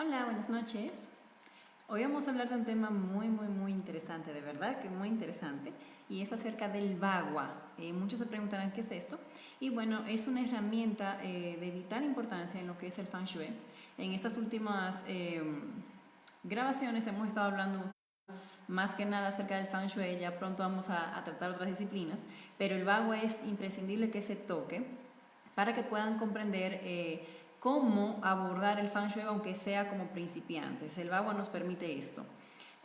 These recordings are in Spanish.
Hola, buenas noches. Hoy vamos a hablar de un tema muy interesante, de verdad que muy interesante, y es acerca del bagua. Muchos se preguntarán qué es esto, y bueno, es una herramienta de vital importancia en lo que es el Feng Shui. En estas últimas grabaciones hemos estado hablando más que nada acerca del Feng Shui, ya pronto vamos a tratar otras disciplinas, pero el bagua es imprescindible que se toque para que puedan comprender cómo abordar el Feng Shui aunque sea como principiantes. El bagua nos permite esto,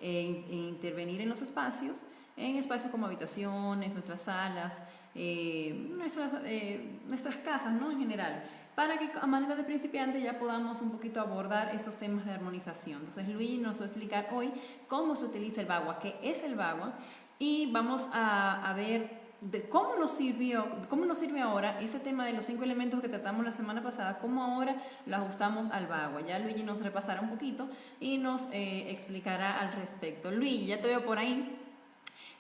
intervenir en los espacios, en espacios como habitaciones, nuestras salas, nuestras casas, ¿no? En general, para que a manera de principiante ya podamos un poquito abordar esos temas de armonización. Entonces Luis nos va a explicar hoy cómo se utiliza el bagua, qué es el bagua, y vamos a ver de cómo nos sirve ahora este tema de los 5 elementos que tratamos la semana pasada, cómo ahora lo ajustamos al bagua. Ya Luigi nos repasará un poquito y nos explicará al respecto. Luigi, ya te veo por ahí.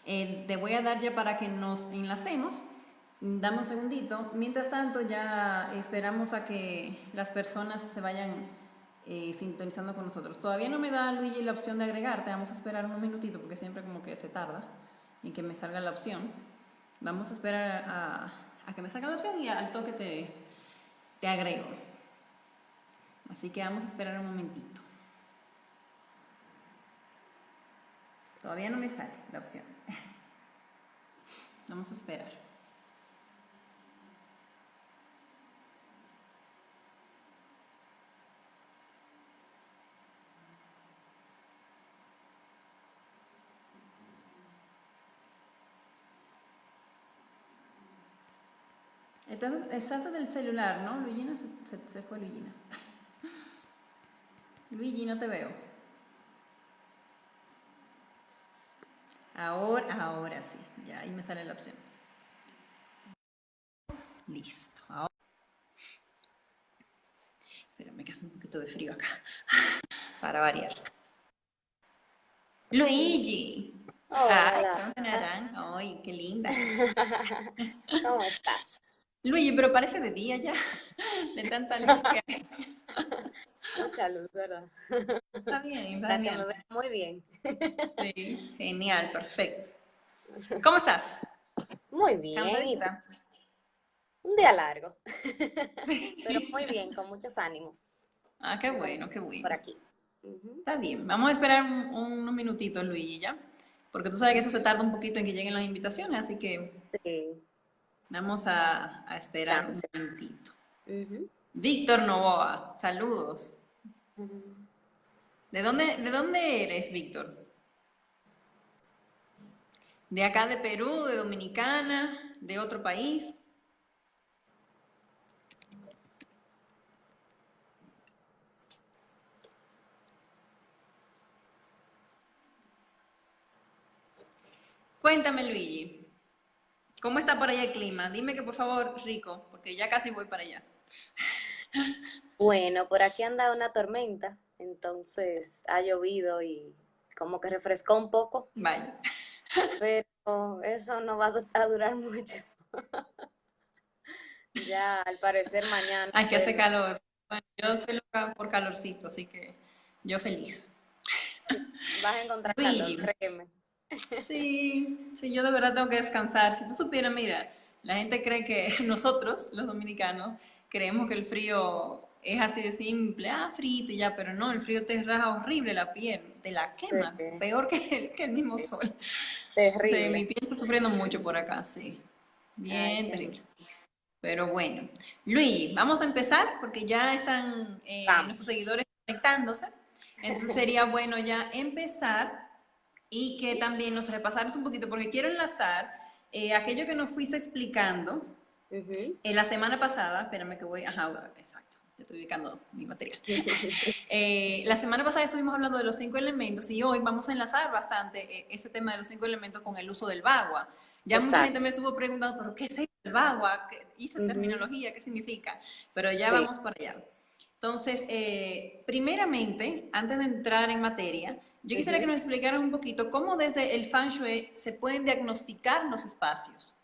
Te voy a dar ya para que nos enlacemos. Dame un segundito. Mientras tanto, ya esperamos a que las personas se vayan sintonizando con nosotros. Todavía no me da, Luigi, la opción de agregarte. Vamos a esperar un minutito porque siempre como que se tarda en que me salga la opción. Vamos a esperar a que me salga la opción y al toque te agrego. Así que vamos a esperar un momentito. Todavía no me sale la opción. Vamos a esperar. Estás del celular, ¿no? Luigina, se fue Luigina. Luigi, no te veo. Ahora sí, ya ahí me sale la opción. Listo. Ahora. Espérame que hace un poquito de frío acá. Para variar. Luigi. Ay, Hola, qué naranja. Ay, qué linda. ¿cómo estás? Luigi, pero parece de día ya, de tanta luz que hay. Mucha luz, ¿verdad? Está bien, está Para que me genial. veas muy bien. Sí, genial, perfecto. ¿Cómo estás? Muy bien, ¿y tú? ¿Cansadita? Un día largo, pero muy Sí. bien, con muchos ánimos, Ah, qué como bueno, qué por bueno. aquí. Ujú. Está bien, vamos a esperar unos minutitos, Luigi, ¿ya? Porque tú sabes que eso se tarda un poquito en que lleguen las invitaciones, así que Sí, vamos a esperar un damos. momentito. Ujú. Víctor Novoa, saludos. Ujú. ¿De dónde eres, Víctor? ¿De acá de Perú, de Dominicana, de otro país? Cuéntame, Luigi, ¿cómo está por allá el clima? Dime que por favor, rico, porque ya casi voy para allá. Bueno, por aquí anda una tormenta, entonces ha llovido y como que refrescó un poco, Vaya, pero eso no va a durar mucho. Ya al parecer mañana hay que hacer vuelve. calor. Bueno, yo soy loca por calorcito, así que yo feliz. Sí, vas a encontrar calor, Luigi, créeme. sí, yo de verdad tengo que descansar. Si tú supieras, mira, la gente cree que nosotros, los dominicanos, creemos que el frío es así de simple, frito y ya, pero no, el frío te raja horrible la piel, te la Sí, quema, peor que el mismo sol. Entonces, mi terrible. piel está sufriendo mucho por acá, sí. Ay, Bien qué mal. terrible. Pero bueno, Luigi, vamos a empezar porque ya están nuestros Vamos. seguidores conectándose. Entonces sería bueno ya empezar y que también nos repasaras un poquito, porque quiero enlazar aquello que nos fuiste explicando Ujú. la semana pasada. Espérame que voy, ajá, exacto, ya estoy ubicando mi material. La semana pasada estuvimos hablando de los 5 elementos y hoy vamos a enlazar bastante ese tema de los 5 elementos con el uso del bagua. Ya mucha gente Exacto. me estuvo preguntando, ¿pero qué es el bagua? ¿Y esa Ujú. terminología qué significa? Pero ya Sí. vamos para allá. Entonces, primeramente, antes de entrar en materia, yo quisiera que Ujú. nos explicaran un poquito cómo desde el Feng Shui se pueden diagnosticar los espacios.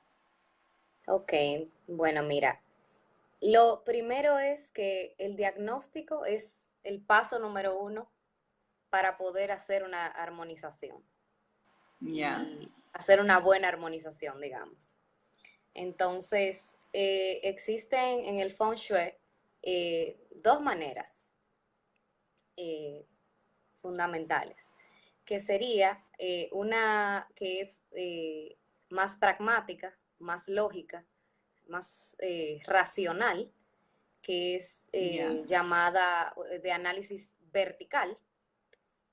Ok, bueno, mira, lo primero es que el diagnóstico es el paso número uno para poder hacer una armonización Ya, y hacer una buena armonización, digamos. Entonces, existen en el Feng Shui dos maneras eh, fundamentales, que sería una que es más pragmática, más lógica, más racional, que es ya, llamada de análisis vertical,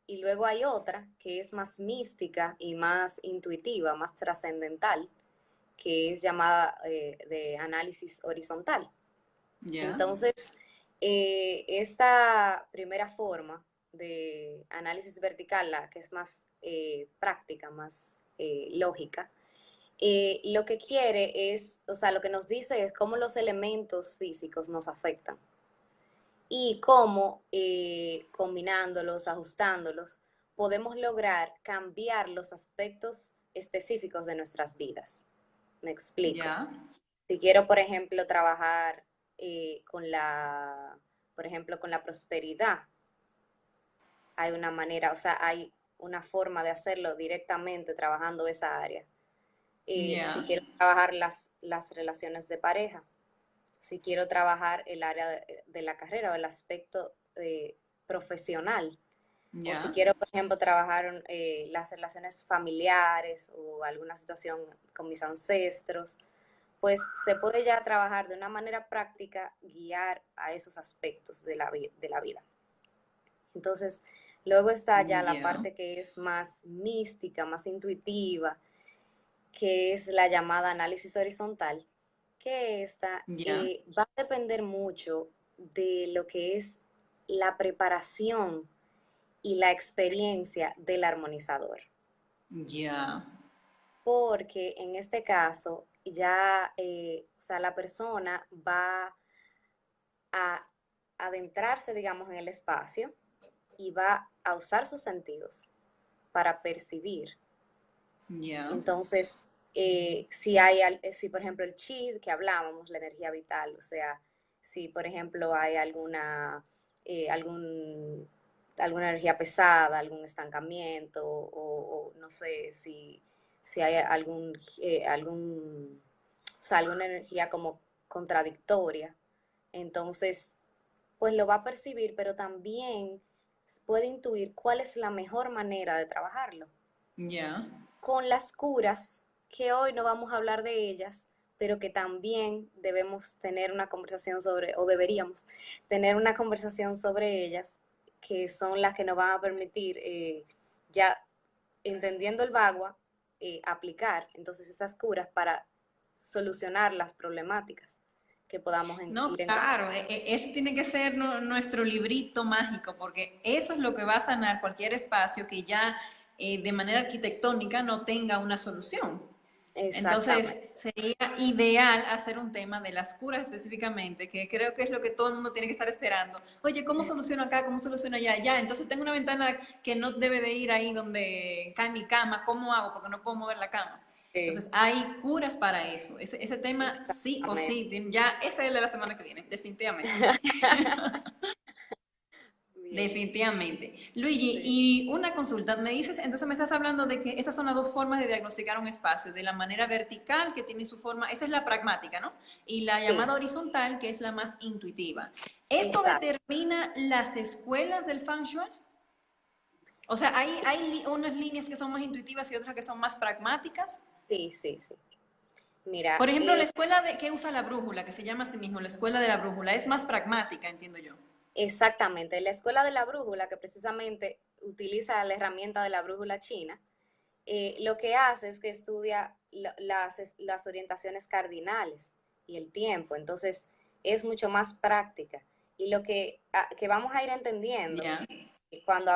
y luego hay otra que es más mística y más intuitiva, más trascendental, que es llamada de análisis horizontal. ya, Entonces, esta primera forma de análisis vertical, la que es más práctica, más lógica, lo que quiere es, o sea, lo que nos dice es cómo los elementos físicos nos afectan y cómo combinándolos, ajustándolos, podemos lograr cambiar los aspectos específicos de nuestras vidas. Me explico. ya, Si quiero, por ejemplo, trabajar por ejemplo, con la prosperidad, hay una manera, o sea, hay una forma de hacerlo directamente trabajando esa área. Si ya, quiero trabajar las relaciones de pareja, si quiero trabajar el área de la carrera o el aspecto profesional, o si ya, quiero, por ejemplo, trabajar las relaciones familiares o alguna situación con mis ancestros, pues se puede ya trabajar de una manera práctica, guiar a esos aspectos de la vida. Entonces, luego está ya la ya, parte que es más mística, más intuitiva, que es la llamada análisis horizontal, que esta ya, va a depender mucho de lo que es la preparación y la experiencia del armonizador. ya, Porque en este caso ya, o sea, la persona va a adentrarse, digamos, en el espacio y va a usar sus sentidos para percibir. ya, Entonces, si por ejemplo el chi que hablábamos, la energía vital, o sea, si por ejemplo hay eh, algún, alguna energía pesada, algún estancamiento, o no sé si hay o sea, alguna energía como contradictoria, entonces, pues lo va a percibir, pero también puede intuir cuál es la mejor manera de trabajarlo ya. con las curas, que hoy no vamos a hablar de ellas, pero que también debemos tener una conversación sobre, o deberíamos tener una conversación sobre ellas, que son las que nos van a permitir, ya entendiendo el Bagua, aplicar entonces esas curas para solucionar las problemáticas que podamos No, ir encontrando. claro, ese tiene que ser nuestro librito mágico, porque eso es lo que va a sanar cualquier espacio que ya de manera arquitectónica no tenga una solución. Entonces, Exactamente. sería ideal hacer un tema de las curas específicamente, que creo que es lo que todo el mundo tiene que estar esperando. Oye, ¿cómo soluciono acá? ¿Cómo soluciono allá? Ya, entonces tengo una ventana que no debe de ir ahí donde cae mi cama. ¿Cómo hago? Porque no puedo mover la cama. Entonces, hay curas para eso. Ese tema sí o Exactamente. sí, ya, ese es el de la semana que viene, definitivamente. Bien. Definitivamente. Luigi, Sí. y una consulta, me dices, entonces me estás hablando de que estas son las dos formas de diagnosticar un espacio, de la manera vertical, que tiene su forma, esta es la pragmática, ¿no? Y la Sí, llamada horizontal, que es la más intuitiva. ¿Esto exacto. determina las escuelas del Feng Shui? O sea, Sí, hay unas líneas que son más intuitivas y otras que son más pragmáticas. sí, sí, sí. Mira, Por ejemplo, la escuela de, que usa la brújula, que se llama así mismo, la escuela de la brújula, es más pragmática, entiendo yo. exactamente, la escuela de la brújula, que precisamente utiliza la herramienta de la brújula china, lo que hace es que estudia las orientaciones cardinales y el tiempo, entonces es mucho más práctica. Y lo que vamos a ir entendiendo, Ya,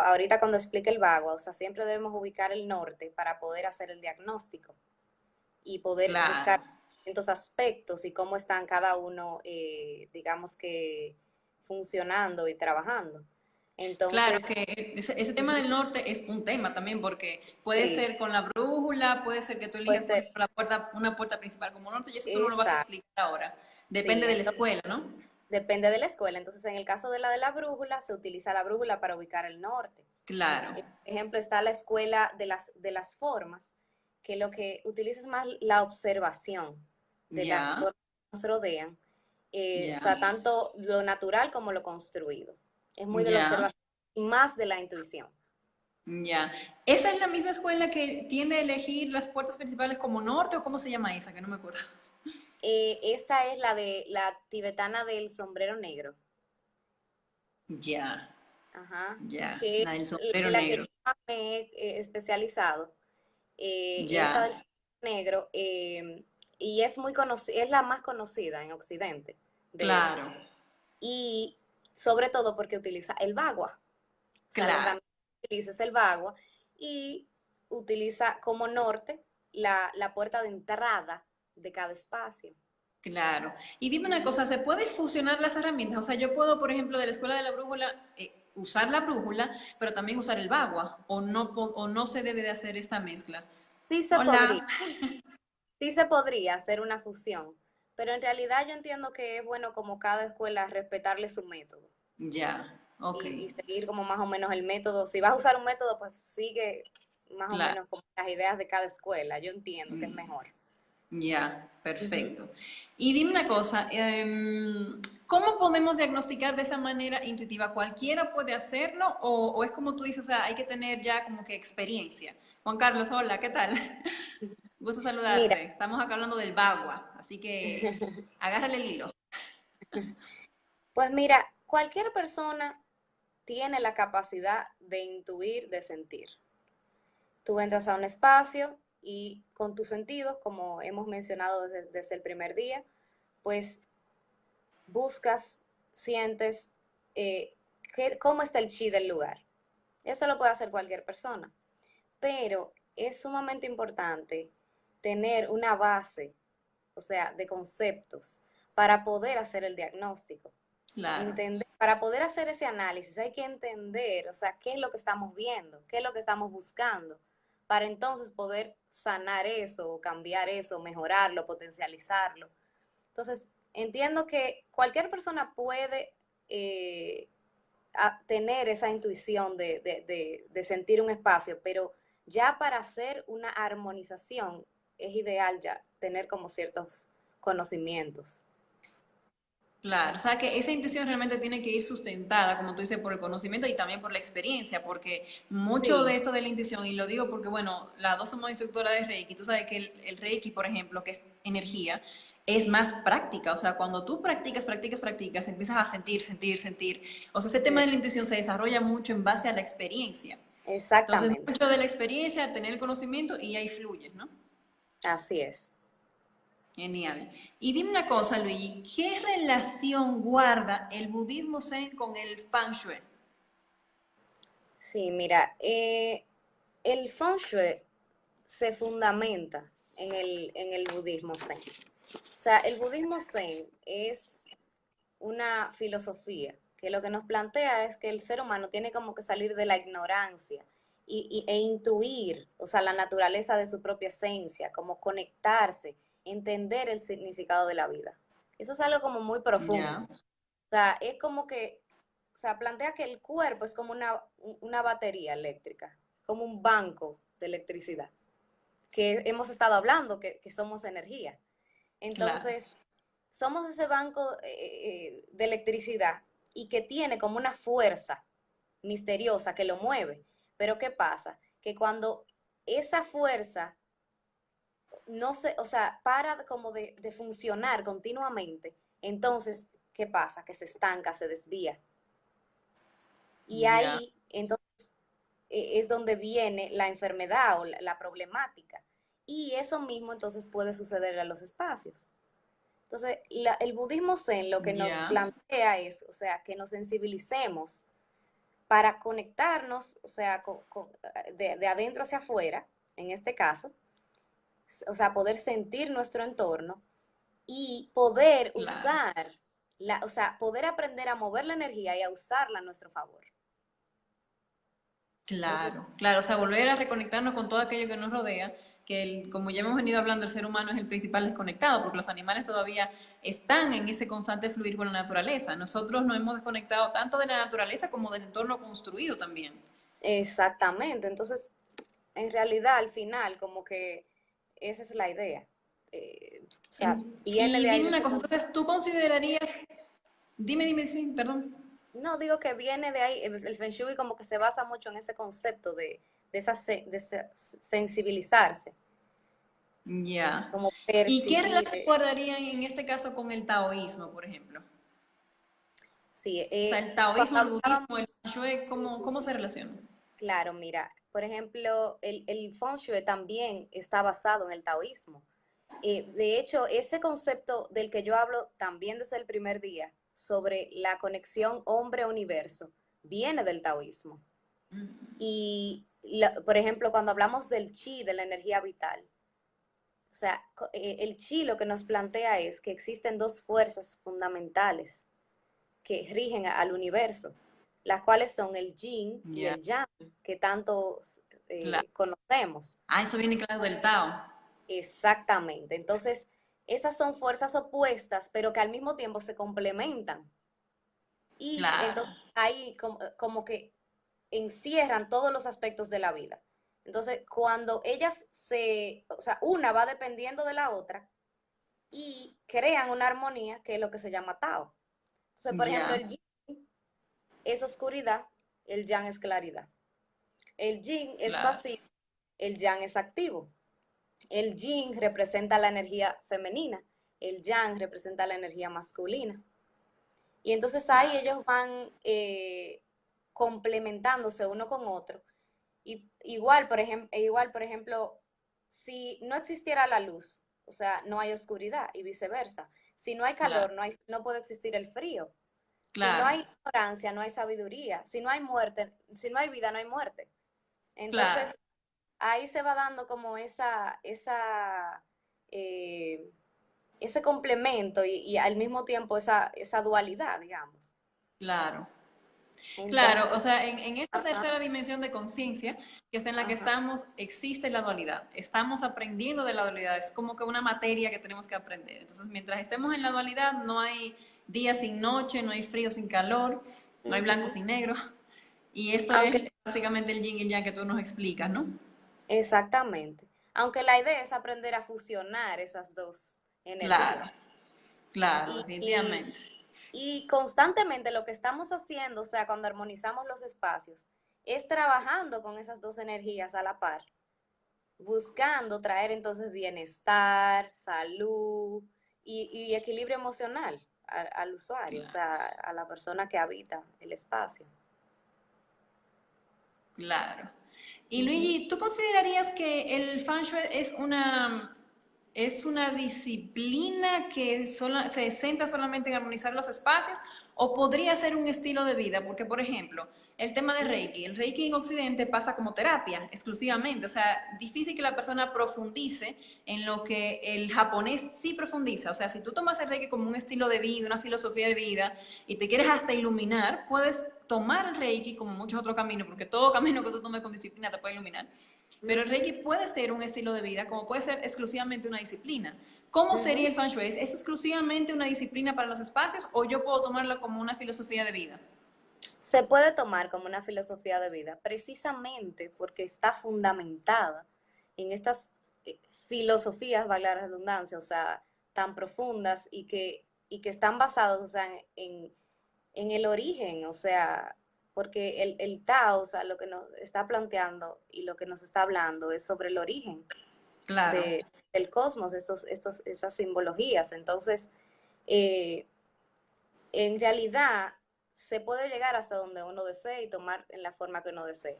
ahorita cuando explique el Bagua, o sea, siempre debemos ubicar el norte para poder hacer el diagnóstico y poder claro. buscar distintos aspectos y cómo están cada uno, digamos que, funcionando y trabajando. Claro Entonces, que ese tema del norte es un tema también, porque puede sí, ser con la brújula, puede ser que tú puede elijas, por ser ejemplo, la puerta, una puerta principal como norte, y eso tú no lo vas a esa, explicar ahora. sí, Depende de la entonces, escuela, ¿no? depende de la escuela. Entonces, en el caso de la brújula, se utiliza la brújula para ubicar el norte. Claro, Por ejemplo, está la escuela de las formas, que lo que utiliza es más la observación de las ya, formas que nos rodean, o ya, sea, tanto lo natural como lo construido. Es muy de la ya, observación y más de la intuición. ya. ¿Esa es la misma escuela que tiende a elegir las puertas principales como norte o cómo se llama esa? Que no me acuerdo. Esta es la de la tibetana del sombrero negro. Ya, Ajá, ya, que la del es sombrero de la que negro. yo más me he especializado, esta Ya, del negro, y es muy conocida, es la más conocida en Occidente, de hecho, claro, y sobre todo porque utiliza el bagua, o sea, la claro, herramienta que utiliza es el bagua, y utiliza como norte la puerta de entrada de cada espacio. claro. Y dime una Ujú. cosa, ¿se puede fusionar las herramientas? O sea, yo puedo, por ejemplo, de la escuela de la brújula, usar la brújula, pero también usar el bagua, o no, o no se debe de hacer esta mezcla. Sí se podría. Hola. Sí se podría hacer una fusión, pero en realidad yo entiendo que es bueno como cada escuela respetarle su método Ya, ok, y seguir como más o menos el método. Si vas a usar un método, pues sigue más o claro. menos como las ideas de cada escuela. Yo entiendo que es Mm, mejor. ya, Ujú. perfecto. Y dime una cosa, ¿cómo podemos diagnosticar de esa manera intuitiva? ¿Cualquiera puede hacerlo o es como tú dices, o sea, hay que tener ya como que experiencia? Juan Carlos, hola, ¿qué tal? Gusto Mira, saludarte. Estamos acá hablando del bagua, así que agárrale el hilo. pues mira, cualquier persona tiene la capacidad de intuir, de sentir. Tú entras a un espacio y con tus sentidos, como hemos mencionado desde el primer día, pues buscas, sientes cómo está el chi del lugar. Eso lo puede hacer cualquier persona, pero es sumamente importante tener una base, o sea, de conceptos para poder hacer el diagnóstico. Claro, Entender, para poder hacer ese análisis hay que entender, o sea, qué es lo que estamos viendo, qué es lo que estamos buscando, para entonces poder sanar eso, cambiar eso, mejorarlo, potencializarlo. Entonces, entiendo que cualquier persona puede tener esa intuición de sentir un espacio, pero ya para hacer una armonización es ideal ya tener como ciertos conocimientos. claro. O sea que esa intuición realmente tiene que ir sustentada, como tú dices, por el conocimiento y también por la experiencia, porque mucho de Sí, esto de la intuición, y lo digo porque, bueno, las dos somos instructoras de Reiki, tú sabes que el Reiki, por ejemplo, que es energía, es más práctica. O sea, cuando tú practicas, practicas, practicas, empiezas a sentir, sentir, sentir. O sea, ese tema sí, de la intuición se desarrolla mucho en base a la experiencia. Entonces, exactamente, mucho de la experiencia, tener el conocimiento y ahí fluye, ¿no? así es. Genial. Y dime una cosa, Luigi, ¿qué relación guarda el budismo zen con el feng shui? Sí, mira, el feng shui se fundamenta en el budismo zen. O sea, el budismo zen es una filosofía que lo que nos plantea es que el ser humano tiene como que salir de la ignorancia e intuir, o sea, la naturaleza de su propia esencia, como conectarse, entender el significado de la vida. Eso es algo como muy profundo. Ya, O sea, es como que, o sea, plantea que el cuerpo es como una batería eléctrica, como un banco de electricidad, que hemos estado hablando, que somos energía. claro, Entonces, somos ese banco de electricidad y que tiene como una fuerza misteriosa que lo mueve. Pero ¿qué pasa? Que cuando esa fuerza no se, o sea, para como de funcionar continuamente, entonces, ¿qué pasa? Que se estanca, se desvía. Y ya, ahí, entonces, es donde viene la enfermedad o la problemática. Y eso mismo entonces puede suceder a los espacios. Entonces, el budismo zen lo que nos ya, plantea es, o sea, que nos sensibilicemos para conectarnos, o sea, de adentro hacia afuera, en este caso, o sea, poder sentir nuestro entorno y poder claro. usar, o sea, poder aprender a mover la energía y a usarla a nuestro favor. Entonces, Claro, claro, o sea, volver a reconectarnos con todo aquello que nos rodea, que como ya hemos venido hablando, el ser humano es el principal desconectado, porque los animales todavía están en ese constante fluir con la naturaleza. Nosotros nos hemos desconectado tanto de la naturaleza como del entorno construido también. exactamente. Entonces, en realidad, al final, como que esa es la idea. O sea, viene Y de ahí dime de una ese cosa, concepto. entonces, ¿tú considerarías, dime, sí, perdón? No, digo que viene de ahí, el Feng Shui como que se basa mucho en ese concepto de sensibilizarse, Ya. como ¿Y qué percibir. relación guardarían en este caso con el taoísmo, por ejemplo? Sí, O sea, el cuando taoísmo, el hablábamos, budismo, el feng shui, sí, ¿cómo, sí, cómo se sí. relacionan? Claro, mira, por ejemplo, el Feng Shui también está basado en el taoísmo. De hecho, ese concepto del que yo hablo también desde el primer día, sobre la conexión hombre-universo, viene del taoísmo. Y, por ejemplo, cuando hablamos del chi, de la energía vital, o sea, el chi lo que nos plantea es que existen dos fuerzas fundamentales que rigen al universo, las cuales son el yin y Ya, el yang, que tanto claro. conocemos. Ah, eso viene claro del Tao. Exactamente. Entonces, esas son fuerzas opuestas, pero que al mismo tiempo se complementan. Y Claro, entonces ahí como que encierran todos los aspectos de la vida. Entonces, cuando ellas o sea, una va dependiendo de la otra y crean una armonía que es lo que se llama Tao. Entonces, por ejemplo, ya, el yin es oscuridad, el yang es claridad. El yin es claro, pasivo, el yang es activo. El yin representa la energía femenina, el yang representa la energía masculina. Y entonces ahí claro, ellos van complementándose uno con otro. Y igual, por ejemplo, si no existiera la luz, o sea, no hay oscuridad y viceversa. Si no hay claro, calor, no puede existir el frío. Si no claro, hay ignorancia, no hay sabiduría. Si no hay muerte, si no hay vida, no hay muerte. claro, Entonces, ahí se va dando como eh, ese complemento y al mismo tiempo esa dualidad, digamos. claro. Claro, o Entonces, sea, en esta ajá, tercera dimensión de conciencia, que es en la que ajá. estamos, existe la dualidad. Estamos aprendiendo de la dualidad, es como que una materia que tenemos que aprender. Entonces, mientras estemos en la dualidad, no hay día sin noche, no hay frío sin calor, no hay blanco Ujú. sin negro. Y esto Aunque, es básicamente el yin y el yang que tú nos explicas, ¿no? exactamente. Aunque la idea es aprender a fusionar esas dos Claro, energías. claro, Y, y, definitivamente. y constantemente lo que estamos haciendo, o sea, cuando armonizamos los espacios, es trabajando con esas dos energías a la par, buscando traer entonces bienestar, salud y equilibrio emocional al usuario, o Claro, sea, a la persona que habita el espacio. claro. Y Ujú. Luigi, ¿tú considerarías que el Feng Shui es una disciplina que se centra solamente en armonizar los espacios o podría ser un estilo de vida? Porque, por ejemplo, el tema de Reiki, el Reiki en Occidente pasa como terapia exclusivamente, o sea, difícil que la persona profundice en lo que el japonés sí profundiza, o sea, si tú tomas el Reiki como un estilo de vida, una filosofía de vida y te quieres hasta iluminar, puedes tomar el Reiki como muchos otros caminos, porque todo camino que tú tomes con disciplina te puede iluminar, pero el Ujú, Reiki puede ser un estilo de vida, como puede ser exclusivamente una disciplina. ¿Cómo sería ujú. el Feng Shui? ¿Es exclusivamente una disciplina para los espacios o yo puedo tomarlo como una filosofía de vida? Se puede tomar como una filosofía de vida, precisamente porque está fundamentada en estas filosofías, valga la redundancia, o sea, tan profundas y que están basadas, o sea, en el origen, o sea, porque el Tao, o sea, lo que nos está planteando y lo que nos está hablando es sobre el origen Claro, de, del cosmos, esas simbologías. Entonces, eh, en realidad se puede llegar hasta donde uno desee y tomar en la forma que uno desee.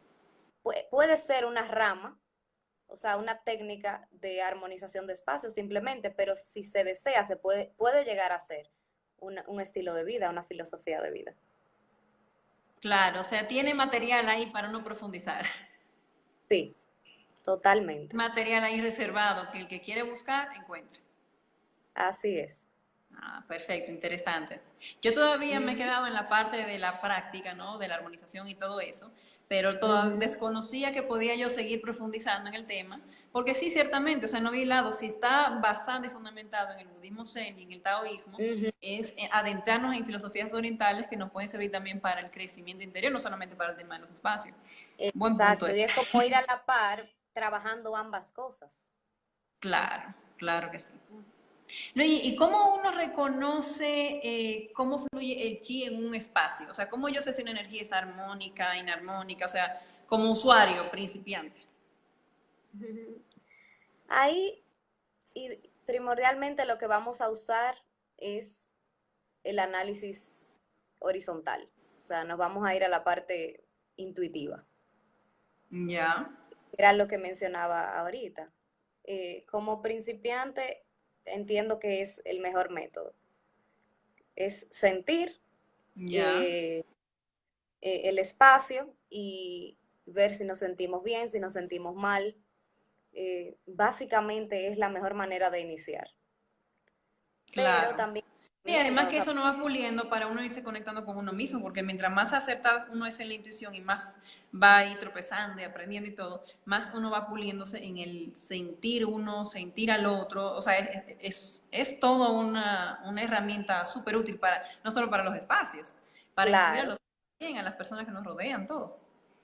Puede ser una rama, o sea, una técnica de armonización de espacios simplemente, pero si se desea, puede llegar a ser un estilo de vida, una filosofía de vida. claro, o sea, tiene material ahí para no profundizar. Sí, totalmente. Material ahí reservado que el que quiere buscar encuentre. Así es. Ah, perfecto, interesante. Yo todavía me he Ujú, quedado en la parte de la práctica, ¿no? De la armonización y todo eso, pero Ujú. desconocía que podía yo seguir profundizando en el tema, porque sí, ciertamente, o sea, no vi lado, si está basado y fundamentado en el budismo zen y en el taoísmo, Ujú. es adentrarnos en filosofías orientales que nos pueden servir también para el crecimiento interior, no solamente para el tema de los espacios. Buen punto. Exacto, y es como ir a la par trabajando ambas cosas. Claro, claro que sí. No, ¿y cómo uno reconoce cómo fluye el chi en un espacio? O sea, ¿cómo yo sé si una energía está armónica, inarmónica? O sea, como usuario principiante. Ujú. Ahí, y primordialmente lo que vamos a usar es el análisis horizontal. O sea, nos vamos a ir a la parte intuitiva. Ya, Era lo que mencionaba ahorita. Como principiante, entiendo que es el mejor método. Es sentir ya. eh, el espacio y ver si nos sentimos bien, si nos sentimos mal. Básicamente es la mejor manera de iniciar. Pero Claro. también Sí, además recomiendo, o que sea, eso no va puliendo para uno irse conectando con uno mismo, porque mientras más acertado uno es en la intuición y más va ahí tropezando y aprendiendo y todo, más uno va puliéndose en el sentir uno, sentir al otro. O sea, es todo una herramienta súper útil para, no solo para los espacios, para intuir a claro. los bien, a las personas que nos rodean, todo.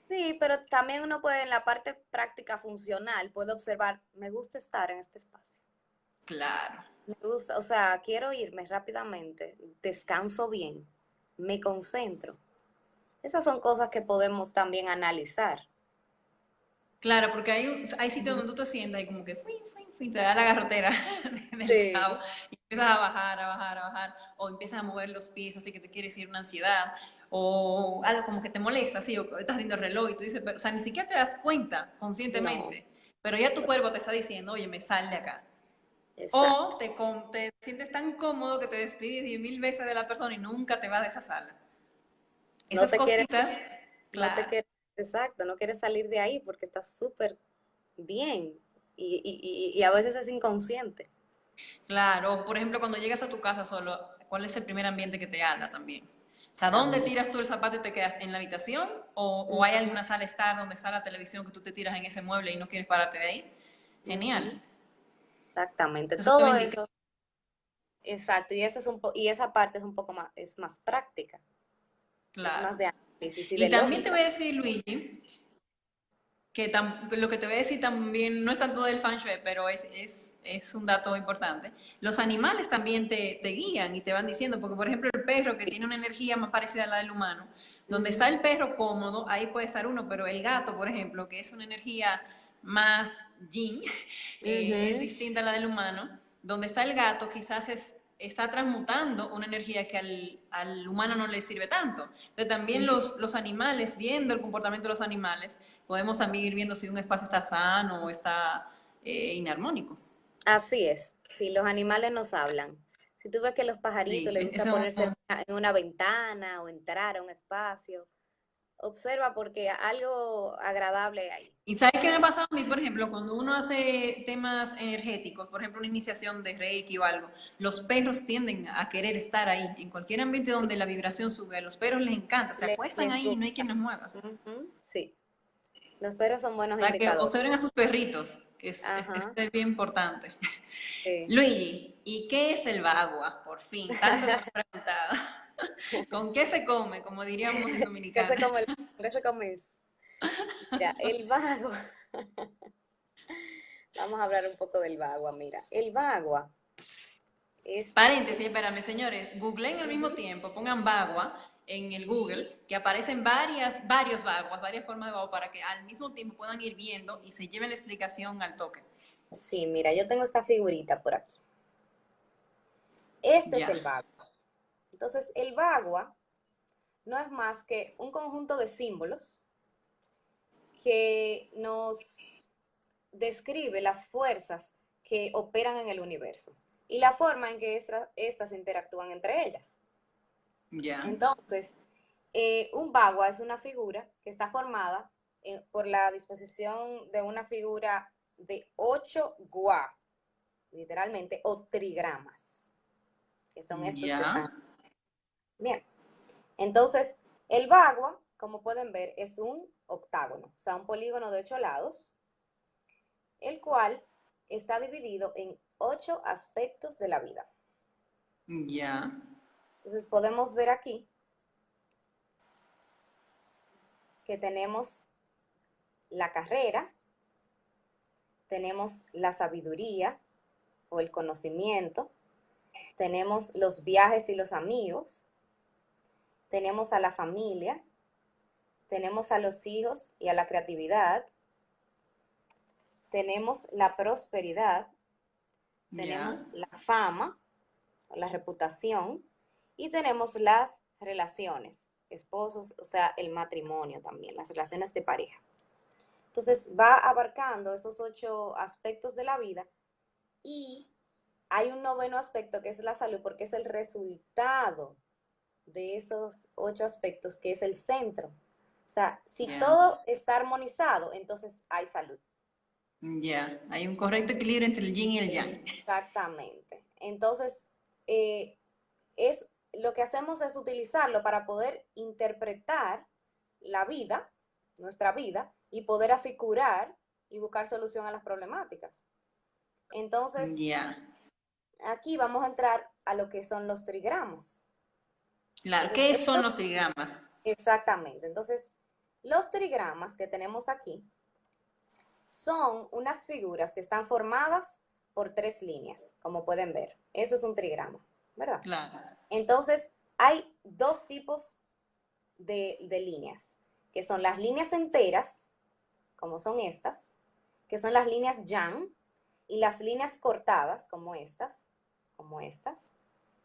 Sí, pero también uno puede en la parte práctica funcional, puede observar, me gusta estar en este espacio. Claro. Me gusta, o sea, quiero irme rápidamente, descanso bien, me concentro. Esas son cosas que podemos también analizar. Claro, porque hay sitios Ujú. donde tú te sientas y como que te da la garrotera del chavo Sí, y empiezas a bajar, a bajar, a bajar, o empiezas a mover los pies, así que te quieres ir una ansiedad, o algo como que te molesta, así, o estás viendo el reloj y tú dices, pero, o sea, ni siquiera te das cuenta no, conscientemente, pero ya tu cuerpo te está diciendo, oye, me sal de acá. exacto. O te sientes tan cómodo que te despides 10.000 veces de la persona y nunca te vas de esa sala. No Esas te quieres, cositas, no te claro. quieres, exacto, no quieres salir de ahí porque estás súper bien y a veces es inconsciente. Claro, por ejemplo, cuando llegas a tu casa solo, ¿cuál es el primer ambiente que te habla también? O sea, ¿dónde También. tiras tú el zapato y te quedas? ¿En la habitación? ¿O hay Ujú, alguna sala estar donde está la televisión que tú te tiras en ese mueble y no quieres pararte de ahí? ujú, Genial. exactamente. Entonces te va Todo a indicar. eso, exacto. Y eso es y esa parte es un poco más, es más práctica, es Claro. más de análisis y Y de también te lógica. voy a decir, Luigi, que lo que te voy a decir también no es tanto del feng shui, pero es un dato importante. Los animales también te guían y te van diciendo, porque por ejemplo el perro que tiene una energía más parecida a la del humano, donde está Ujú, el perro cómodo, ahí puede estar uno, pero el gato, por ejemplo, que es una energía más yin, es ujú, distinta a la del humano, donde está el gato quizás está transmutando una energía que al humano no le sirve tanto. Pero también ujú. los animales, viendo el comportamiento de los animales, podemos también ir viendo si un espacio está sano o está inarmónico. Así es. Si los animales nos hablan. Si tú ves que los pajaritos Sí, les gusta eso. ponerse en una ventana o entrar a un espacio, observa porque algo agradable hay. ¿Y sabes qué me ha pasado a mí, por ejemplo, cuando uno hace temas energéticos, por ejemplo, una iniciación de Reiki o algo, los perros tienden a querer estar ahí, en cualquier ambiente Sí, donde la vibración sube, a los perros les encanta, se acuestan les ahí y no hay gusta. quien los mueva. Ujú, sí, los perros son buenos Para que indicadores. observen a sus perritos, que Ajá, es bien importante. sí. Luigi, ¿y qué es el bagua? Por fin, tanto que me he preguntado. ¿Con qué se come? Como diríamos en ¿Qué se Dominicana. come qué se come eso? Mira, el vago, vamos a hablar un poco del bagua. Mira, el bagua es, Paréntesis, espérame, señores. Googleen al mismo ujú, tiempo, pongan bagua en el Google, que aparecen varios baguas, varias formas de bagua, para que al mismo tiempo puedan ir viendo y se lleven la explicación al toque. sí, mira, yo tengo esta figurita por aquí. Este es Ya. el bagua. Entonces, el bagua no es más que un conjunto de símbolos que nos describe las fuerzas que operan en el universo y la forma en que estas interactúan entre ellas. Ya. Entonces, un bagua es una figura que está formada por la disposición de una figura de 8 gua, literalmente, o trigramas, que son estos que Ya. están bien. Entonces, el bagua como pueden ver, es un octágono, o sea, un polígono de 8 lados, el cual está dividido en 8 aspectos de la vida. Ya. Entonces podemos ver aquí que tenemos la carrera, tenemos la sabiduría o el conocimiento, tenemos los viajes y los amigos, tenemos a la familia, tenemos a los hijos y a la creatividad, tenemos la prosperidad, tenemos Ya. la fama, la reputación y tenemos las relaciones, esposos, o sea, el matrimonio también, las relaciones de pareja. Entonces va abarcando esos 8 aspectos de la vida y hay un noveno aspecto que es la salud porque es el resultado de esos 8 aspectos que es el centro. O sea, si Ya. todo está armonizado, entonces hay salud. Ya. Hay un correcto equilibrio entre el yin y el yang. Exactamente. Entonces, lo que hacemos es utilizarlo para poder interpretar la vida, nuestra vida, y poder así curar y buscar solución a las problemáticas. Entonces, Ya. aquí vamos a entrar a lo que son los trigramas. Claro. Entonces, ¿Qué son estos, los trigramas? exactamente. Entonces, los trigramas que tenemos aquí son unas figuras que están formadas por 3 líneas, como pueden ver. Eso es un trigrama, ¿verdad? Claro. Entonces, hay 2 tipos de líneas, que son las líneas enteras, como son estas, que son las líneas yang, y las líneas cortadas, como estas,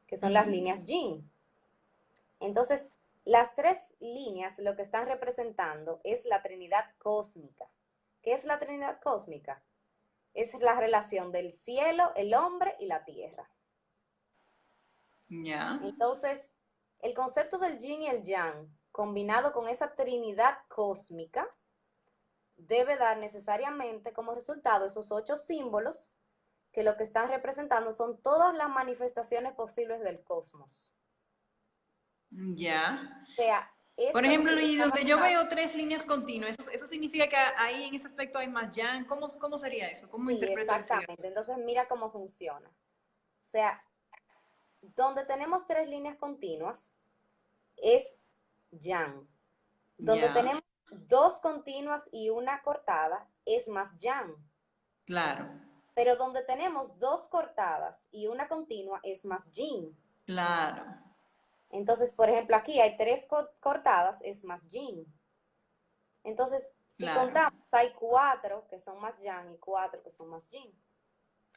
que son las Ujú. líneas yin. Entonces, las 3 líneas lo que están representando es la Trinidad cósmica. ¿Qué es la Trinidad cósmica? Es la relación del cielo, el hombre y la tierra. Ya. Entonces, el concepto del yin y el yang, combinado con esa Trinidad cósmica, debe dar necesariamente como resultado esos 8 símbolos que lo que están representando son todas las manifestaciones posibles del cosmos. Ya. O sea, Por esto es lo ejemplo, que y está donde yo basado. veo 3 líneas continuas, eso significa que ahí en ese aspecto hay más yang. ¿Cómo sería eso? ¿Cómo Sí, interpreto el trigrama? exactamente. Entonces, mira cómo funciona. O sea, donde tenemos 3 líneas continuas es yang. Donde Ya. tenemos 2 continuas y una cortada es más yang. Claro. Pero donde tenemos 2 cortadas y una continua es más yin. Claro. Entonces, por ejemplo, aquí hay 3 cortadas, es más yin. Entonces, si Claro. contamos, hay 4 que son más yang y 4 que son más yin.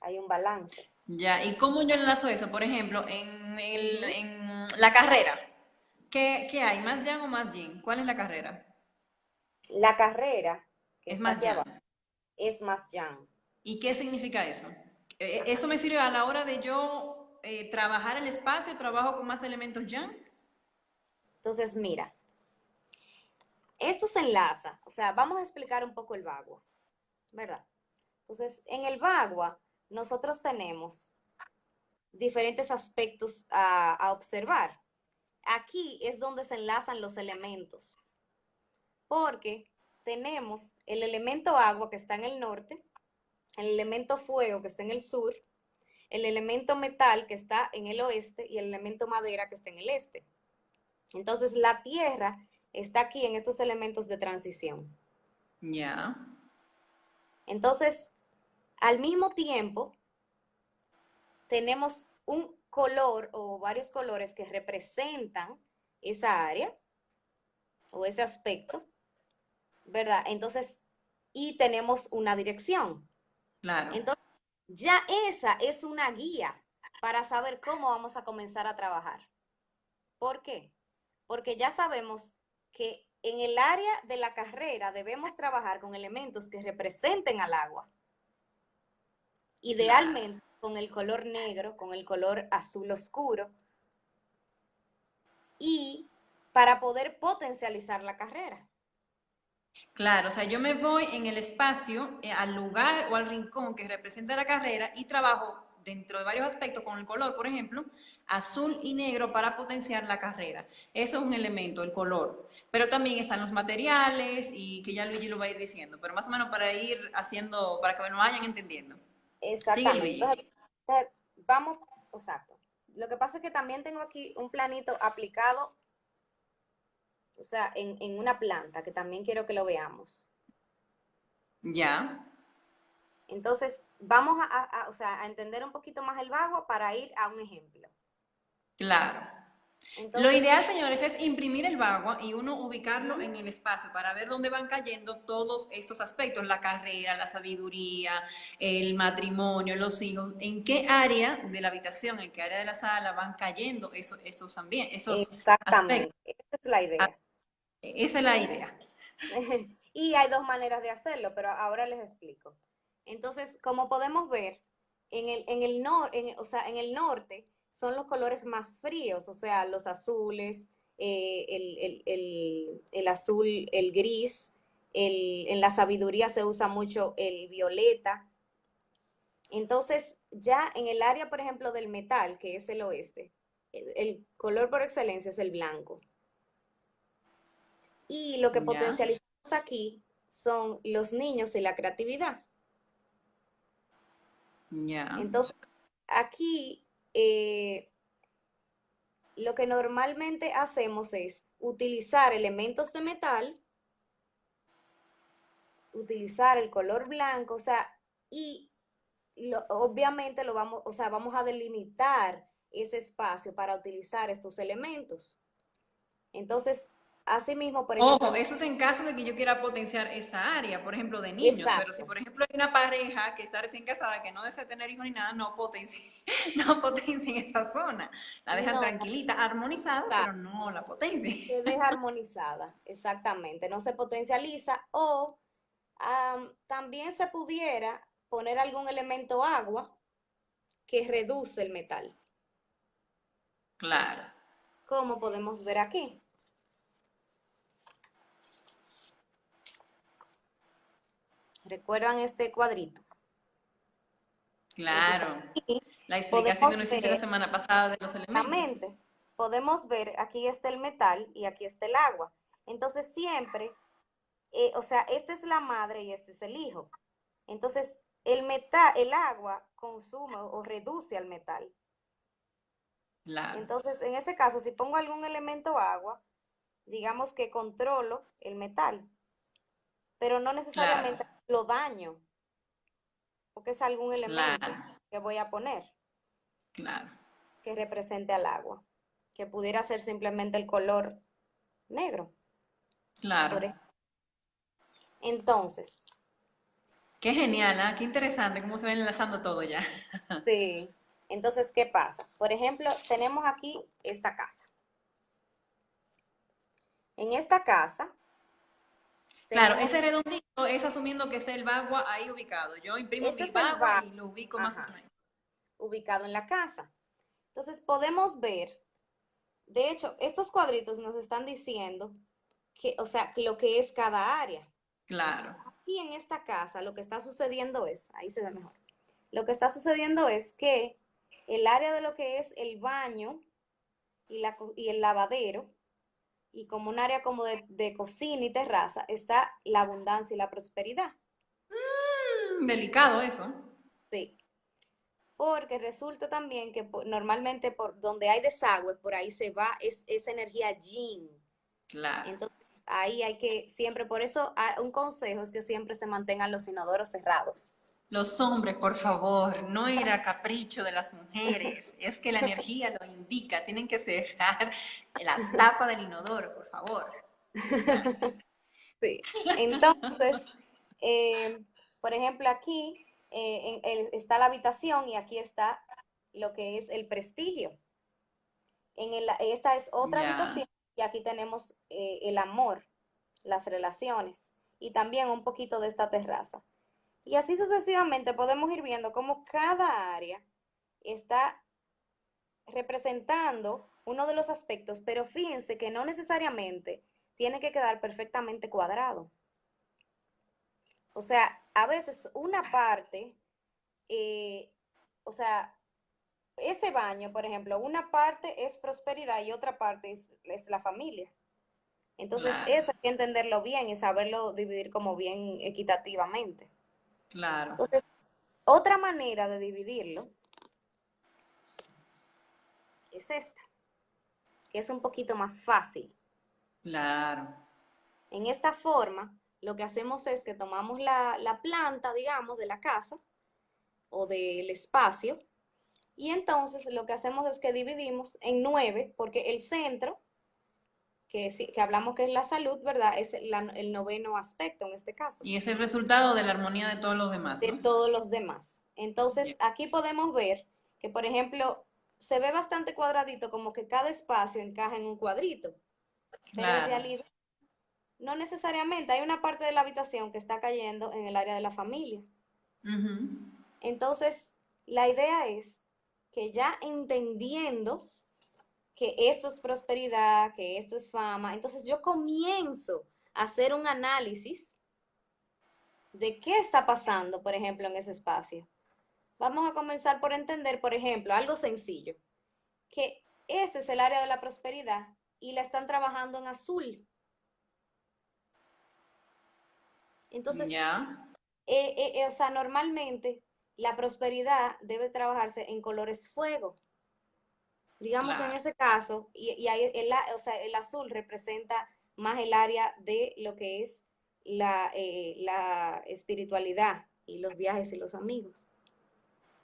Hay un balance. Ya. ¿Y cómo yo enlazo eso? Por ejemplo, Ujú. en la carrera. ¿Qué hay? ¿Más yang o más yin? ¿Cuál es la carrera? La carrera, que Es está más aquí yang. abajo, es más yang. ¿Y qué significa eso? ¿Eso me sirve a la hora de yo trabajar el espacio? ¿Trabajo con más elementos yang? Entonces, mira, esto se enlaza, o sea, vamos a explicar un poco el bagua, ¿verdad? Entonces, en el bagua, nosotros tenemos diferentes aspectos a observar. Aquí es donde se enlazan los elementos, porque tenemos el elemento agua que está en el norte, el elemento fuego que está en el sur, el elemento metal que está en el oeste y el elemento madera que está en el este. Entonces, la tierra está aquí en estos elementos de transición. Ya. Entonces, al mismo tiempo, tenemos un color o varios colores que representan esa área o ese aspecto, ¿verdad? Entonces, y tenemos una dirección. Claro. Entonces, ya esa es una guía para saber cómo vamos a comenzar a trabajar. ¿Por qué? Porque ya sabemos que en el área de la carrera debemos trabajar con elementos que representen al agua. Claro. Idealmente con el color negro, con el color azul oscuro, y para poder potencializar la carrera. Claro, o sea, yo me voy en el espacio, al lugar o al rincón que representa la carrera y trabajo dentro de varios aspectos con el color, por ejemplo, azul y negro para potenciar la carrera. Eso es un elemento, el color. Pero también están los materiales y que ya Luigi lo va a ir diciendo, pero más o menos para ir haciendo, para que me lo vayan entendiendo. Sigue Exactamente. Luigi. Entonces, vamos, exacto. Lo que pasa es que también tengo aquí un planito aplicado, o sea, en una planta, que también quiero que lo veamos. Ya, Entonces, vamos o sea, a entender un poquito más el vago para ir a un ejemplo. claro. Lo Entonces, ideal, señores, es imprimir el bagua y uno ubicarlo en el espacio para ver dónde van cayendo todos estos aspectos, la carrera, la sabiduría, el matrimonio, los hijos, en qué área de la habitación, en qué área de la sala van cayendo esos aspectos. exactamente, esa es la Ah, idea. esa es la idea. Y hay dos maneras de hacerlo, pero ahora les explico. Entonces, como podemos ver, o sea, en el norte son los colores más fríos, o sea, los azules, el azul, el gris, en la sabiduría se usa mucho el violeta. Entonces, ya en el área, por ejemplo, del metal, que es el oeste, el color por excelencia es el blanco. Y lo que Ya, potencializamos aquí son los niños y la creatividad. ya, Entonces, aquí eh, lo que normalmente hacemos es utilizar elementos de metal, utilizar el color blanco, o sea, y obviamente lo vamos, o sea, vamos a delimitar ese espacio para utilizar estos elementos. Entonces, asimismo, por ejemplo, ojo, eso es en caso de que yo quiera potenciar esa área, por ejemplo, de niños, pero si exacto. por ejemplo hay una pareja que está recién casada, que no desea tener hijos ni nada, no potencien, no potencien esa zona. La dejan No, tranquilita, armonizada, pero exacto. no la potencien. Se deja armonizada, exactamente. No se potencializa o también se pudiera poner algún elemento agua que reduce el metal, Claro, como podemos ver aquí. ¿Recuerdan este cuadrito? Entonces claro. aquí La explicación que podemos nos hiciste la ver semana pasada de los elementos. exactamente, podemos ver aquí está el metal y aquí está el agua. Entonces siempre, o sea, esta es la madre y este es el hijo. Entonces el metal, el agua consume o reduce al metal. Claro, Entonces, en ese caso, si pongo algún elemento agua, digamos que controlo el metal, pero no claro, necesariamente lo daño, porque es algún claro, elemento que voy a poner claro, que represente al agua, que pudiera ser simplemente el color negro, claro. por ejemplo. Entonces, Qué genial, ¿ah? Qué interesante cómo se va enlazando todo ya. sí. Entonces, ¿qué pasa? Por ejemplo, tenemos aquí esta casa. En esta casa Claro, tenemos, ese redondito es asumiendo que es el bagua ahí ubicado. Yo imprimo este mi es el bagua bar, y lo ubico más o ajá, menos ahí. ubicado en la casa. Entonces, podemos ver. De hecho, estos cuadritos nos están diciendo que, o sea, lo que es cada área. Claro, Aquí en esta casa lo que está sucediendo es, ahí se ve mejor, lo que está sucediendo es que el área de lo que es el baño y el lavadero, y como un área como de cocina y terraza, está la abundancia y la prosperidad. delicado eso. Sí, porque resulta también que normalmente por donde hay desagüe, por ahí se va esa energía yin. Claro. Entonces, ahí hay que siempre, por eso un consejo es que siempre se mantengan los inodoros cerrados. Los hombres, por favor, no ir a capricho de las mujeres. Es que la energía lo indica. Tienen que cerrar la tapa del inodoro, por favor. Gracias. Sí. Entonces, eh, por ejemplo, aquí está la habitación y aquí está lo que es el prestigio. Esta es otra Ya, habitación y aquí tenemos el amor, las relaciones y también un poquito de esta terraza. Y así sucesivamente podemos ir viendo cómo cada área está representando uno de los aspectos, pero fíjense que no necesariamente tiene que quedar perfectamente cuadrado. O sea, a veces una parte, eh, o sea, ese baño, por ejemplo, una parte es prosperidad y otra parte es la familia. Entonces, Claro, eso hay que entenderlo bien y saberlo dividir como bien equitativamente. claro, Entonces, otra manera de dividirlo es esta, que es un poquito más fácil. claro. En esta forma, lo que hacemos es que tomamos la planta, digamos, de la casa o del espacio, y entonces lo que hacemos es que dividimos en 9, porque el centro, que hablamos que es la salud, ¿verdad? Es el noveno aspecto en este caso, Y es el resultado de la armonía de todos los demás, de ¿no? todos los demás. Ya. Entonces, aquí podemos ver que, por ejemplo, se ve bastante cuadradito, como que cada espacio encaja en un cuadrito, pero en Claro. realidad no necesariamente. Hay una parte de la habitación que está cayendo en el área de la familia. Ujú. Entonces, la idea es que ya entendiendo que esto es prosperidad, que esto es fama, entonces yo comienzo a hacer un análisis de qué está pasando, por ejemplo, en ese espacio. Vamos a comenzar por entender, por ejemplo, algo sencillo, que este es el área de la prosperidad y la están trabajando en azul. Entonces, Ya, o sea, normalmente la prosperidad debe trabajarse en colores fuego. Digamos que en claro, ese caso, y ahí o sea, el azul representa más el área de lo que es la espiritualidad y los viajes y los amigos.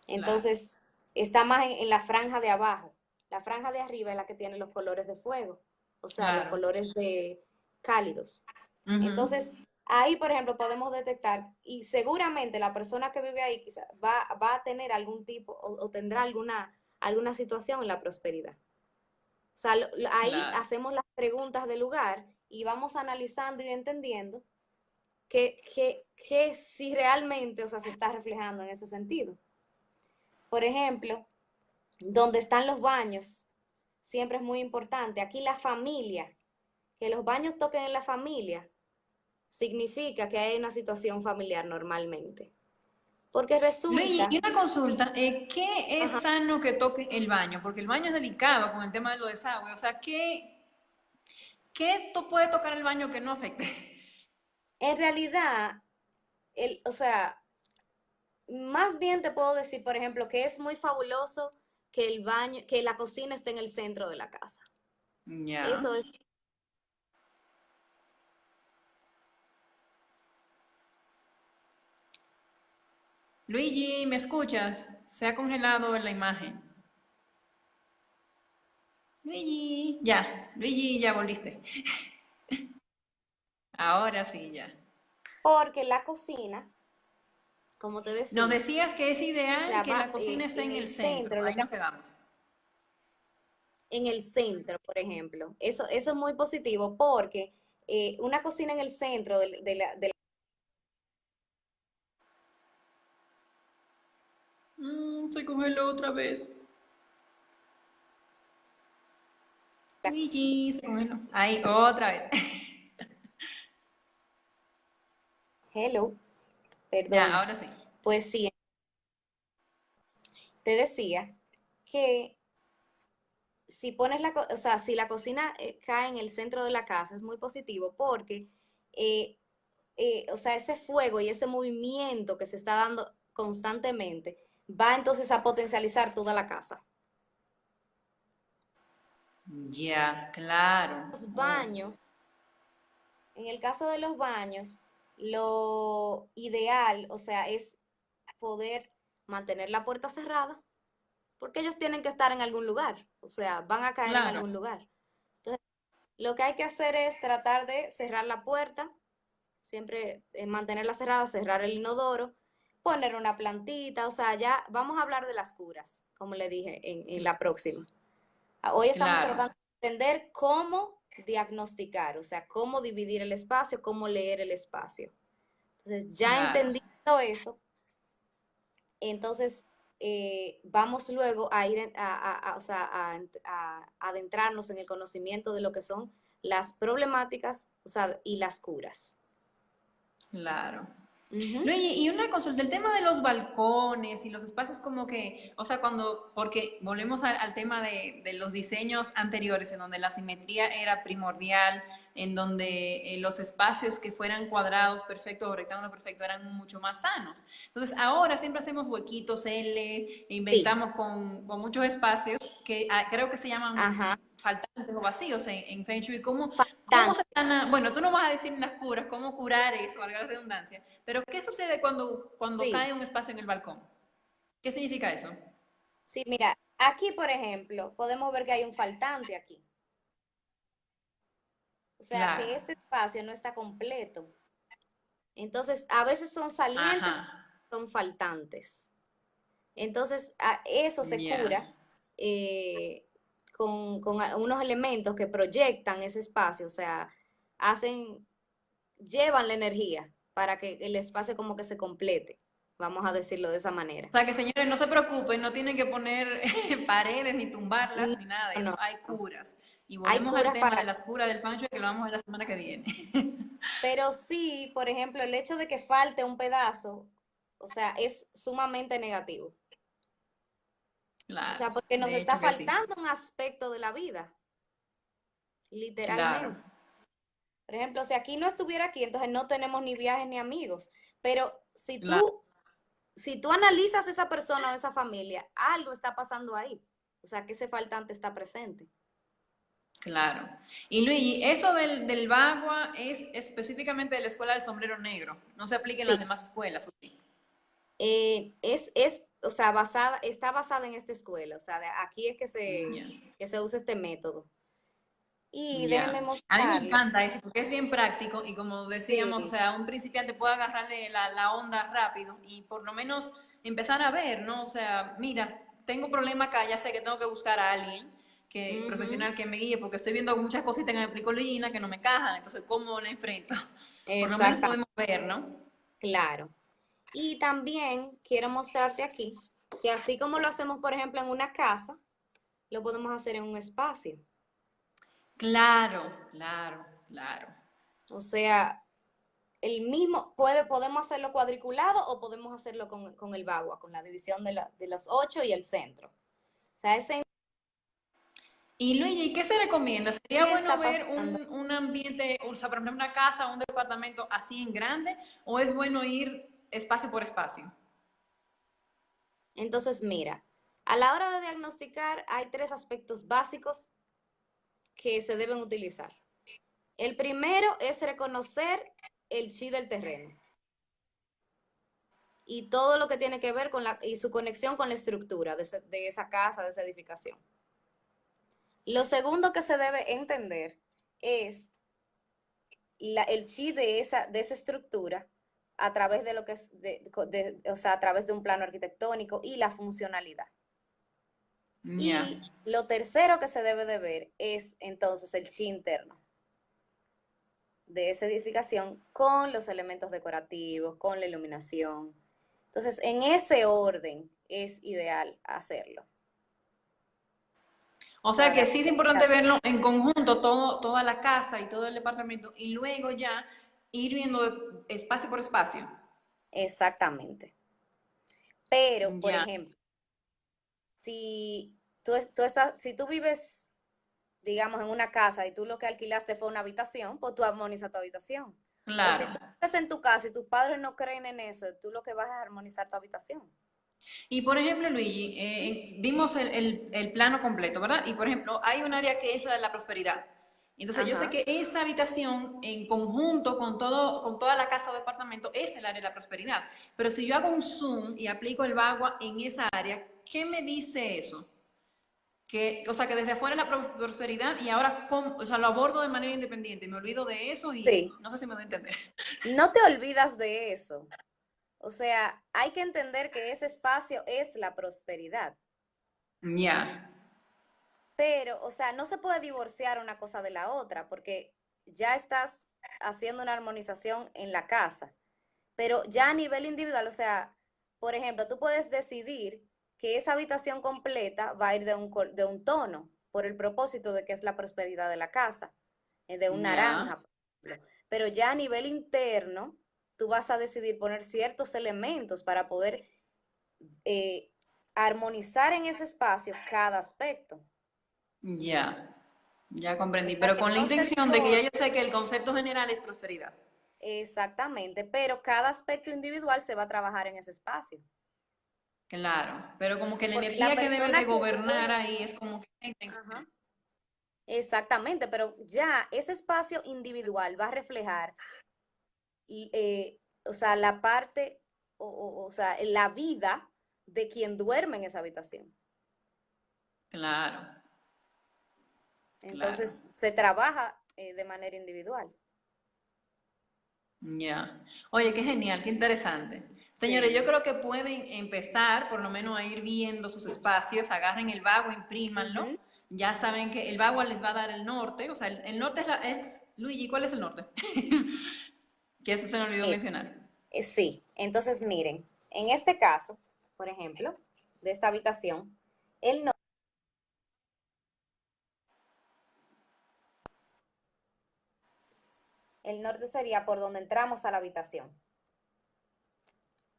claro, Entonces, está más en la franja de abajo. La franja de arriba es la que tiene los colores de fuego, o sea, los claro. colores de cálidos. Ujú. Entonces, ahí, por ejemplo, podemos detectar, y seguramente la persona que vive ahí quizá va a tener algún tipo o tendrá alguna situación en la prosperidad. O sea, ahí Claro, hacemos las preguntas del lugar y vamos analizando y entendiendo que si realmente, o sea, se está reflejando en ese sentido. Por ejemplo, donde están los baños, siempre es muy importante. Aquí la familia, que los baños toquen en la familia, significa que hay una situación familiar normalmente. Porque Luigi, y resulta, una consulta, ¿qué es ajá, sano que toque el baño? Porque el baño es delicado con el tema de los desagües. O sea, ¿qué puede tocar el baño que no afecte? en realidad, o sea, más bien te puedo decir, por ejemplo, que es muy fabuloso que el baño, que la cocina esté en el centro de la casa. Ya. Eso es, Luigi, ¿me escuchas? Se ha congelado en la imagen. Luigi, ya volviste. Ahora sí, ya. porque la cocina, como te Nos decía, decías que es o ideal sea, que la va cocina esté en en el el centro. centro, Ahí nos quedamos. en el centro, por ejemplo. Eso es muy positivo porque una cocina en el centro Se congeló otra vez. Luigi, se congeló. Ahí, otra vez. hello, Ya, perdona. ahora sí. Pues sí, te decía que si pones o sea, si la cocina cae en el centro de la casa es muy positivo porque, eh, o sea, ese fuego y ese movimiento que se está dando constantemente va entonces a potencializar toda la casa. Ya, claro. Los Oh, baños, en el caso de los baños, lo ideal, o sea, es poder mantener la puerta cerrada porque ellos tienen que estar en algún lugar, o sea, van a caer en claro, algún lugar. Entonces, lo que hay que hacer es tratar de cerrar la puerta, siempre mantenerla cerrada, cerrar el inodoro, poner una plantita, o sea, ya vamos a hablar de las curas, como le dije en la próxima. Hoy estamos claro, tratando de entender cómo diagnosticar, o sea, cómo dividir el espacio, cómo leer el espacio. Entonces, ya claro, entendiendo eso, entonces vamos luego a ir o sea, a adentrarnos en el conocimiento de lo que son las problemáticas, o sea, y las curas. claro. Ujú. Luigi, y una consulta, el tema de los balcones y los espacios como que, o sea, porque volvemos al tema de los diseños anteriores, en donde la simetría era primordial, en donde los espacios que fueran cuadrados perfectos o rectángulos perfectos eran mucho más sanos. Entonces, ahora siempre hacemos huequitos L, e Sí, inventamos con muchos espacios que creo que se llaman ajá, faltantes o vacíos en Feng Shui. ¿Cómo se faltantes. van a, bueno, tú no vas a decir en las curas cómo curar eso, valga la redundancia, pero ¿qué sucede cuando Sí, cae un espacio en el balcón? ¿Qué significa eso? sí, mira, aquí, por ejemplo, podemos ver que hay un faltante aquí. O sea, Claro. que este espacio no está completo. Entonces, a veces son Ajá. salientes, son faltantes. Entonces, eso se Ya. cura unos elementos que proyectan ese espacio, o sea, hacen, llevan la energía para que el espacio como que se complete, vamos a decirlo de esa manera. O sea que señores, no se preocupen, no tienen que poner paredes ni tumbarlas No, ni nada de eso. no, Hay no. curas. Y Hay volvemos al curas tema de para, las curas del Feng Shui que lo vamos a ver la semana que viene. pero sí, por ejemplo, el hecho de que falte un pedazo, o sea, es sumamente negativo. O Claro, sea, porque nos de está hecho que sí. faltando un aspecto de la vida, Claro. literalmente. Por ejemplo, si aquí no estuviera aquí, entonces no tenemos ni viajes ni amigos. Pero Claro. si tú analizas esa persona o esa familia, algo está pasando ahí. O sea, que ese faltante está presente. Claro. Y Luigi, eso del bagua es específicamente de la escuela del sombrero negro. No se aplica en las Sí. demás escuelas, ¿o sí? O sea, está basada en esta escuela. O sea, aquí es Ya. que se usa este método. Y déjenme Ya. A mí me mostrarle. encanta eso porque es bien práctico y como decíamos, o Sí. sea, un principiante puede agarrarle la onda rápido y por lo menos empezar a ver, ¿no? O sea, mira, tengo problema acá, ya sé que tengo que buscar a alguien Ujú. profesional que me guíe porque estoy viendo muchas cositas en el plicolina que no me encajan, entonces, ¿cómo la enfrento? Por lo menos Exactamente, podemos ver, ¿no? claro. Y también quiero mostrarte aquí que así como lo hacemos, por ejemplo, en una casa, lo podemos hacer en un espacio. Claro, claro, claro. O sea, podemos hacerlo cuadriculado o podemos hacerlo con el bagua, con la división de los ocho y el centro. O sea, ese Y Luigi, ¿qué se recomienda? ¿Sería ¿qué bueno está ver pasando? un ambiente, o sea, por ejemplo, una casa o un departamento así en grande, o es bueno ir espacio por espacio? Entonces, mira, a la hora de diagnosticar hay tres aspectos básicos que se deben utilizar. El primero es reconocer el chi del terreno y todo lo que tiene que ver y su conexión con la estructura de esa casa, de esa edificación. Lo segundo que se debe entender es el chi de esa estructura a través de lo que es, o sea, a través de un plano arquitectónico y la funcionalidad. Ya. Y lo tercero que se debe de ver es entonces el chi interno de esa edificación con los elementos decorativos, con la iluminación. Entonces, en ese orden es ideal hacerlo. O O sea sea, de que sí es importante acuerdo. verlo en conjunto, toda la casa y todo el departamento, y luego ya ir viendo espacio por espacio. Exactamente. Pero, por Ya, ejemplo, si si tú vives, digamos, en una casa y tú lo que alquilaste fue una habitación, pues tú armonizas tu habitación. O si claro. tú vives en tu casa y tus padres no creen en eso, tú lo que vas a armonizar tu habitación. Y por ejemplo, Luigi, vimos el plano completo, ¿verdad? Y por ejemplo, hay un área que es la de la prosperidad. Entonces, yo sé Ajá. que esa habitación en conjunto con toda la casa o departamento es el área de la prosperidad. Pero si yo hago un zoom y aplico el bagua en esa área, ¿qué me dice eso? O sea, que desde afuera es la prosperidad y ahora o sea, lo abordo de manera independiente. Me olvido de eso y Sí, no sé si me voy a entender. no te olvidas de eso. O sea, hay que entender que ese espacio es la prosperidad. Ya. Pero, o sea, no se puede divorciar una cosa de la otra porque ya estás haciendo una armonización en la casa. Pero ya a nivel individual, o sea, por ejemplo, tú puedes decidir que esa habitación completa va a ir de un tono por el propósito de que es la prosperidad de la casa, de un Ya. naranja, por ejemplo. Pero ya a nivel interno, tú vas a decidir poner ciertos elementos para poder armonizar en ese espacio cada aspecto. Ya, ya O comprendí, sea, pero que con la no se intención de que ya divorcie yo sé que el concepto general es prosperidad. exactamente, pero cada aspecto individual se va a trabajar en ese espacio. Claro, pero como que la Porque la energía que debe de persona que gobernar ahí duerme, es como que la intención. ajá, exactamente, pero ya ese espacio individual va a reflejar, o sea, la parte, o sea, la vida de quien duerme en esa habitación. Claro, claro. Entonces, se trabaja de manera individual. Ya. Oye, qué genial, qué interesante. Señores, yo Sí. creo que pueden empezar por lo menos a ir viendo sus espacios, agarren el bagua, imprímanlo. Ujú. Ya saben que el bagua les va a dar el norte, o sea, el norte Luigi, ¿cuál es el norte? Que eso se me olvidó Mira, mencionar. sí, entonces miren, en este caso, por ejemplo, de esta habitación, el, no- el norte sería por donde entramos a la habitación.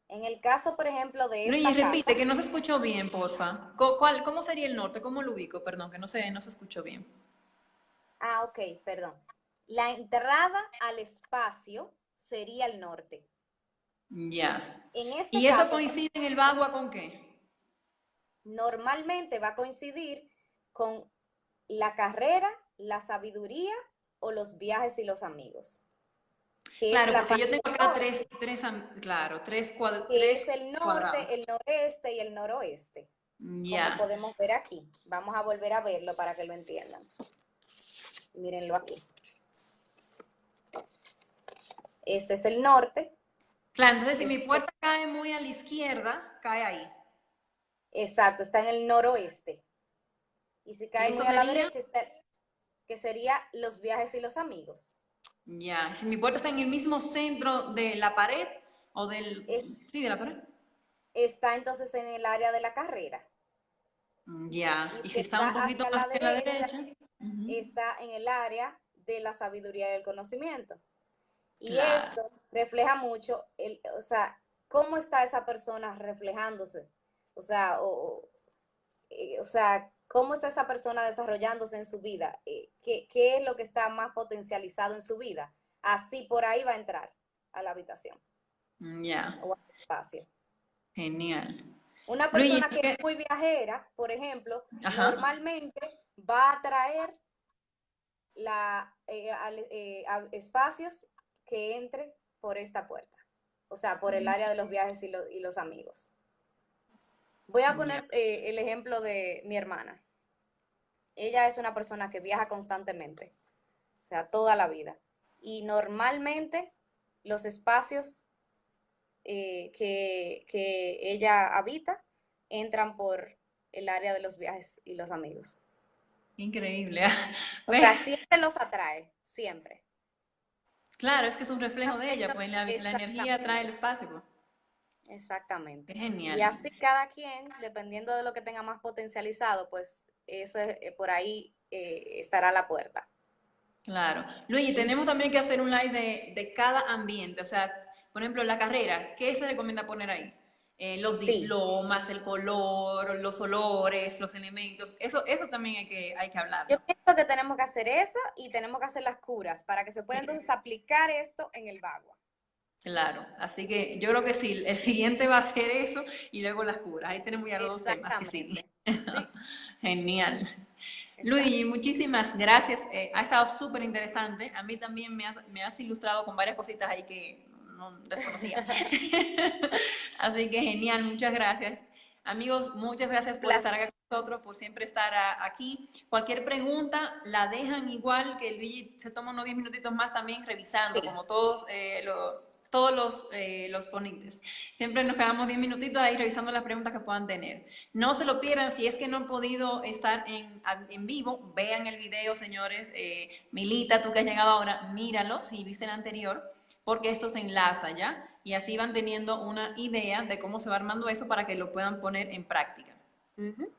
En el caso, por ejemplo, de Luigi, esta repite, casa, que no se escuchó bien, porfa. ¿Cómo sería el norte? ¿Cómo lo ubico? Perdón, que no se escuchó bien. ok, perdón. La entrada al espacio sería el norte. Ya. En este ¿Y eso caso, por coincide en el ejemplo, bagua con qué? normalmente va a coincidir con la carrera, la sabiduría o los viajes y los amigos, que es Claro, la porque yo parte tengo del acá norte, claro, que tres es el cuadrados. norte, el noreste y el noroeste, como Ya. podemos ver aquí. Vamos a volver a verlo para que lo entiendan. Mírenlo aquí. Este es el norte, Claro, entonces si mi este, puerta cae muy a la izquierda, cae ahí. exacto, está en el noroeste. Y si Que cae eso muy a la sería, derecha, está, que sería los viajes y los amigos. ya. Si mi puerta está en el mismo centro de la pared o Es, sí, de la pared. está entonces en el área de la carrera. Ya. Y Y si si está un está poquito hacia más la hacia la derecha, derecha, ujú, está en el área de la sabiduría y el conocimiento. Y claro. esto refleja mucho, o sea, cómo está esa persona reflejándose. O sea, o sea, cómo está esa persona desarrollándose en su vida. ¿Qué es lo que está más potencializado en su vida? Así por ahí va a entrar a la habitación Ya. o al espacio. Genial. Una Luigi, persona que es muy viajera, por ejemplo, ajá. normalmente va a atraer a espacios que entre por esta puerta, o sea, por el área de los viajes y los amigos. Voy a Ya. poner el ejemplo de mi hermana. Ella es una persona que viaja constantemente, o sea, toda la vida. Y normalmente los espacios que ella habita entran por el área de los viajes y los amigos. Increíble. O sea, ¿Ves? siempre los atrae, siempre. Claro, es que es un Un reflejo de ella, aspecto pues la energía trae el exactamente. espacio, pues. Qué Exactamente. Y genial. así cada quien, dependiendo de lo que tenga más potencializado, pues eso por ahí estará la puerta. Claro. Luigi, Ujú. tenemos también que hacer un live de cada ambiente. O sea, por ejemplo, la carrera, ¿qué se recomienda poner ahí? Los Sí, diplomas, el color, los olores, los elementos. Eso también hay que yo hablarlo. pienso que tenemos que hacer eso y tenemos que hacer las curas para que se pueda entonces aplicar esto en el Bagua. Claro. Así que yo creo que sí, el siguiente va a ser eso y luego las curas. Ahí tenemos ya los dos temas que siguen. Exactamente. Sí, Genial. Luigi, exacto. muchísimas gracias. Ha estado súper interesante. A mí también me has ilustrado con varias cositas ahí que no desconocía. Así que genial, muchas gracias. Amigos, muchas gracias por estar acá con nosotros, por siempre estar aquí. Cualquier pregunta la dejan igual que Luigi se toma unos 10 minutitos más también revisando, como Sí, todos todos los ponentes. Siempre nos quedamos 10 minutitos ahí revisando las preguntas que puedan tener. No se lo pierdan, si es que no han podido estar en vivo, vean el video, señores. Milita, tú que has llegado ahora, míralo si viste el anterior, porque esto se enlaza ya y así van teniendo una idea de cómo se va armando esto para que lo puedan poner en práctica. ujú.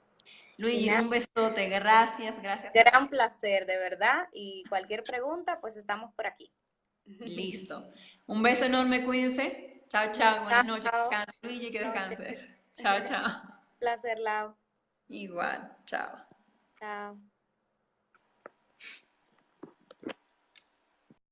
Y Luigi, nada, un besote, gracias, gracias a gran ti. placer, de verdad. Y cualquier pregunta, pues estamos por aquí. Listo. Un beso enorme, cuídense. Chao, chao, buenas noches. Chao. Descansa, Luigi, que Noche. descanses. Chao, chao. Placer, Lau. Igual, chao. Chao.